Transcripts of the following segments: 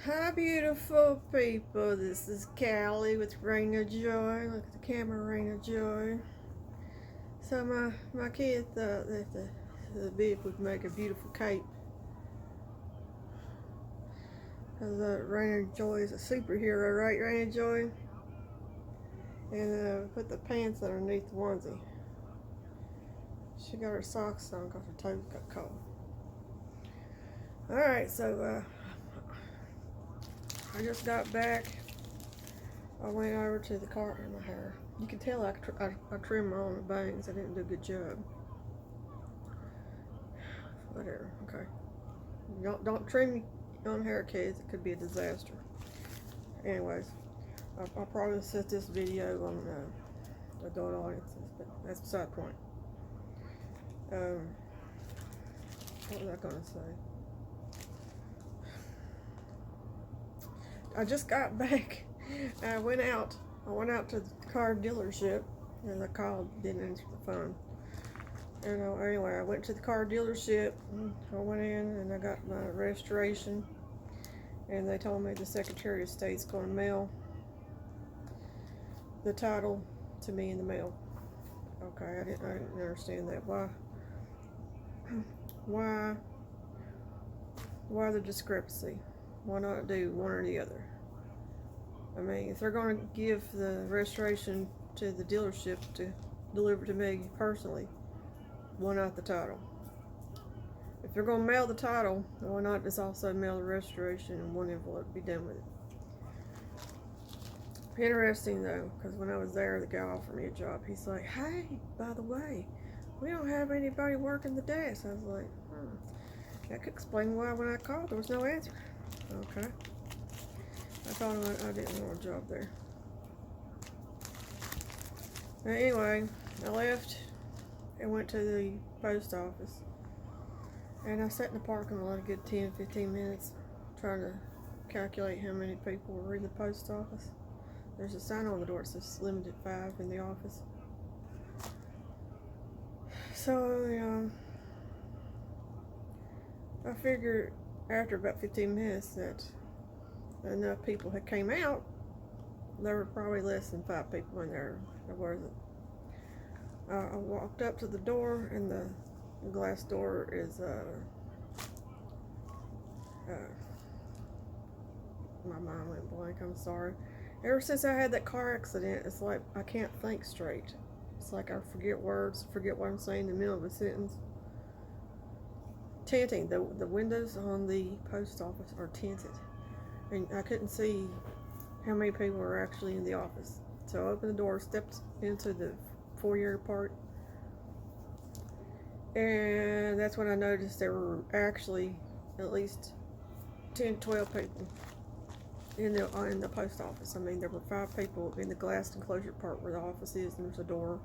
Hi, beautiful people. This is Callie with Rain of Joy. Look at the camera, Rain of Joy. So my kid thought that the bib would make a beautiful cape. Cause Rain of Joy is a superhero, right, Rain of Joy? And put the pants underneath the onesie. She got her socks on because her toes got cold. All right, so I just got back. I went over to the car in my hair. You can tell I trimmed my own bangs. I didn't do a good job. Whatever. Okay. Don't trim your own hair, kids. It could be a disaster. Anyways, I'll probably set this video on adult audiences, but that's beside the point. What was I gonna say? I just got back. I went out to the car dealership, and I called, didn't answer the phone. And anyway, I went to the car dealership. I went in and I got my registration, and they told me the Secretary of State's going to mail the title to me in the mail. Okay, I didn't understand that. Why the discrepancy? Why not do one or the other? I mean, if they're going to give the registration to the dealership to deliver to me personally, why not the title? If they're going to mail the title, why not just also mail the registration in one envelope and be done with it? Interesting though, because when I was there, the guy offered me a job. He's like, "Hey, by the way, we don't have anybody working the desk." I was like, that could explain why when I called there was no answer. Okay. I told him I didn't want a job there. But anyway, I left and went to the post office. And I sat in the parking lot a good 10-15 minutes trying to calculate how many people were in the post office. There's a sign on the door that says limited 5 in the office. So, I figured after about 15 minutes that enough people had came out. There were probably less than 5 people in there. There wasn't. I walked up to the door, and the glass door is my mind went blank. I'm sorry. Ever since I had that car accident, it's like I can't think straight. It's like I forget words, forget what I'm saying in the middle of a sentence. Tinting. The windows on the post office are tinted, and I couldn't see how many people were actually in the office. So I opened the door, stepped into the foyer part, and that's when I noticed there were actually at least 10-12 people in the post office. I mean, there were 5 people in the glass enclosure part where the office is, and there's a door.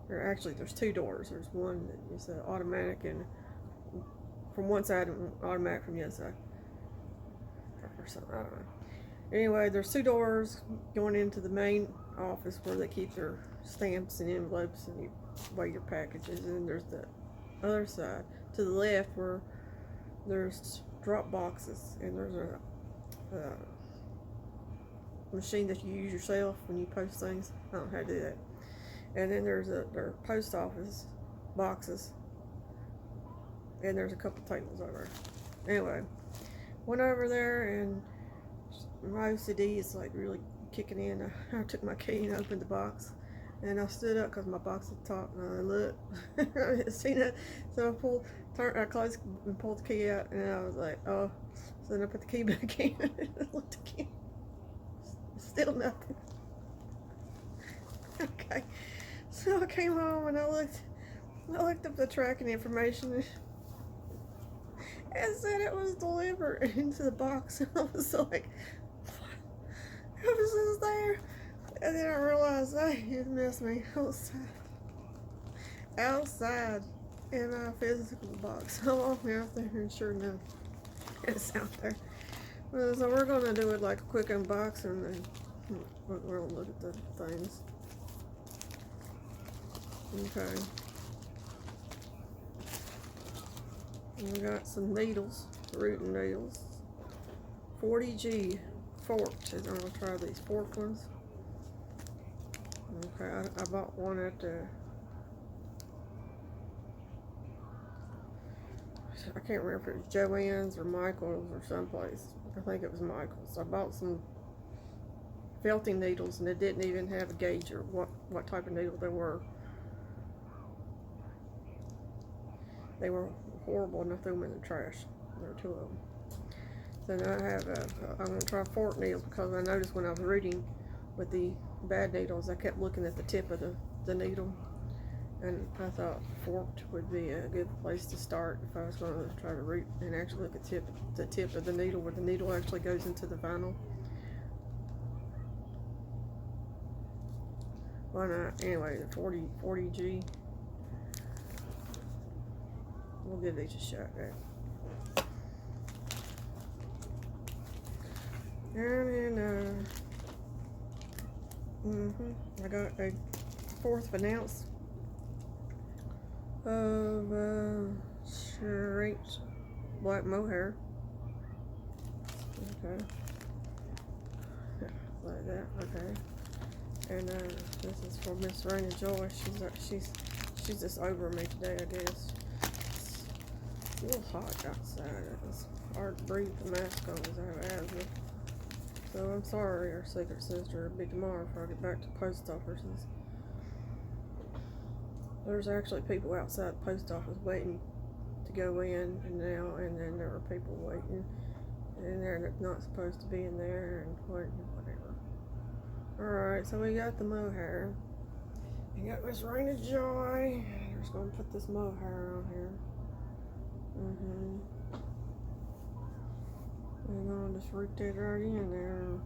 There's 2 doors. There's one that is automatic, and from one side and automatic from the other side, or something. I don't know. Anyway, there's 2 doors going into the main office where they keep their stamps and envelopes and you weigh your packages. And then there's the other side to the left where there's drop boxes, and there's a machine that you use yourself when you post things. I don't know how to do that. And then there's their post office boxes, and there's a couple tables over there. Anyway, went over there, and my OCD is like really kicking in. I took my key and opened the box, and I stood up because my box is top, and I looked. I hadn't seen it, so I closed and pulled the key out, and I was like, oh. So then I put the key back in and looked again. Still nothing. Okay, so I came home and I looked up the tracking information. And said it was delivered into the box. I was like, how was this there? And then I realized, hey, you missed me outside in my physical box. I walked out there, and sure enough, it's out there. So we're going to do it like a quick unboxing, and we're going to look at the things. Okay. We got some needles, rooting needles 40G forked. I'm gonna try these forked ones. Okay, I bought one at the, I can't remember if it was Joann's or Michael's or someplace. I think it was Michael's. I bought some felting needles and it didn't even have a gauge or what type of needle they were. They were horrible and I threw them in the trash. There were two of them. So now I have I'm going to try forked needles because I noticed when I was reading with the bad needles, I kept looking at the tip of the needle. And I thought forked would be a good place to start if I was going to try to read and actually look at the tip of the needle where the needle actually goes into the vinyl. Why not? Anyway, the 40G. We'll give these a shot, right? And then, I got a 4th ounce of straight black mohair. Okay. Like that, okay. And this is for Miss Raina Joy. She's just over me today, I guess. It's a little hot outside. It's hard to breathe the mask on because I have asthma. So I'm sorry, our secret sister. It'll be tomorrow before I get back to the post offices. There's actually people outside the post office waiting to go in and now, and then there are people waiting in there that's not supposed to be in there, and whatever. Alright, so we got the mohair. We got Miss Raina Joy. We're just gonna put this mohair on here. We're gonna just root that right in there.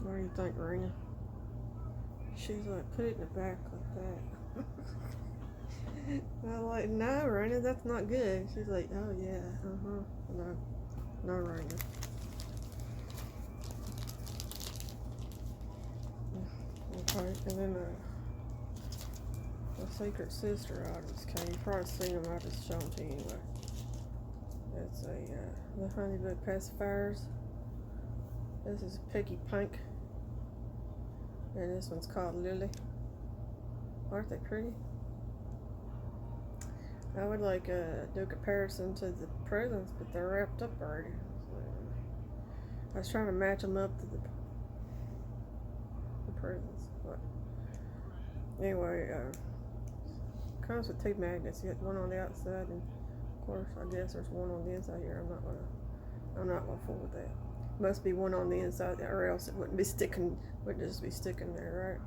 What do you think, Raina? She's like, put it in the back like that. I'm like, no, Raina, that's not good. She's like, oh yeah, no, Raina. Okay, and then the secret sister I just came. You've probably seen them. I just show them to you anyway. It's the Honeybug pacifiers. This is Piggy Pink, and this one's called Lily. Aren't they pretty? I would like do a comparison to the presents, but they're wrapped up already. So I was trying to match them up to the presents, but anyway, comes with 2 magnets. You get one on the outside, and of course, I guess there's one on the inside here. I'm not gonna fool with that. Must be one on the inside, or else it wouldn't be sticking. Would just be sticking there, right?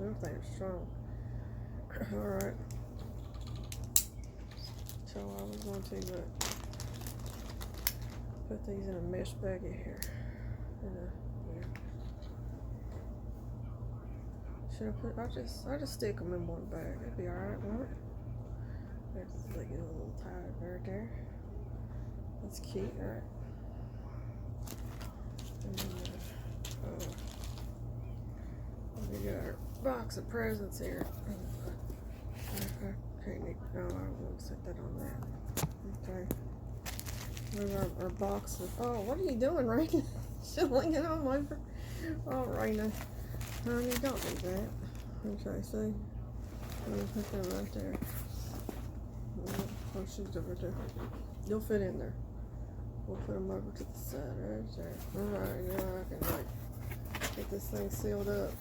Everything's strong. All right. So I was going to put these in a mesh baggie here. Yeah. Should I put? I just stick them in one bag. That'd be all right, won't it? Let's get a little tied right there. That's cute, right? We got our box of presents here. I won't set that on that. Okay. There's our box of, oh, what are you doing, Raina? Shilling it all over. Oh, Raina. Honey, don't do that. Okay, see? I'm gonna put them right there. Oh, she's over there. You'll fit in there. We'll put them over to the side right there. Alright, now I can get this thing sealed up.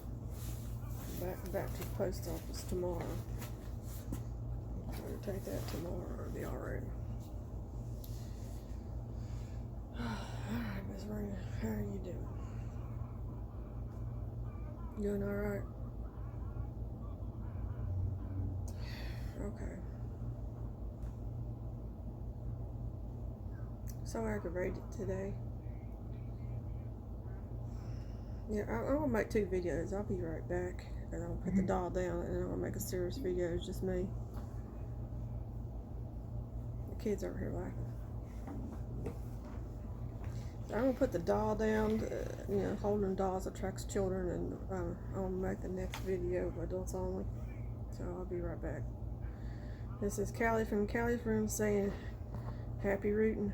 Back to the post office tomorrow. I'll take that tomorrow. It'll be alright. Alright, Miss Raina, how are you doing? Doing alright? Okay. So aggravated today. Yeah, I'm gonna make 2 videos. I'll be right back. And I'll put the doll down and I'll make a serious video. It's just me. The kids over here laughing. So I'm gonna put the doll down. Holding dolls attracts children, and I'll make the next video of adults only. So I'll be right back. This is Callie from Callie's Room saying happy rooting.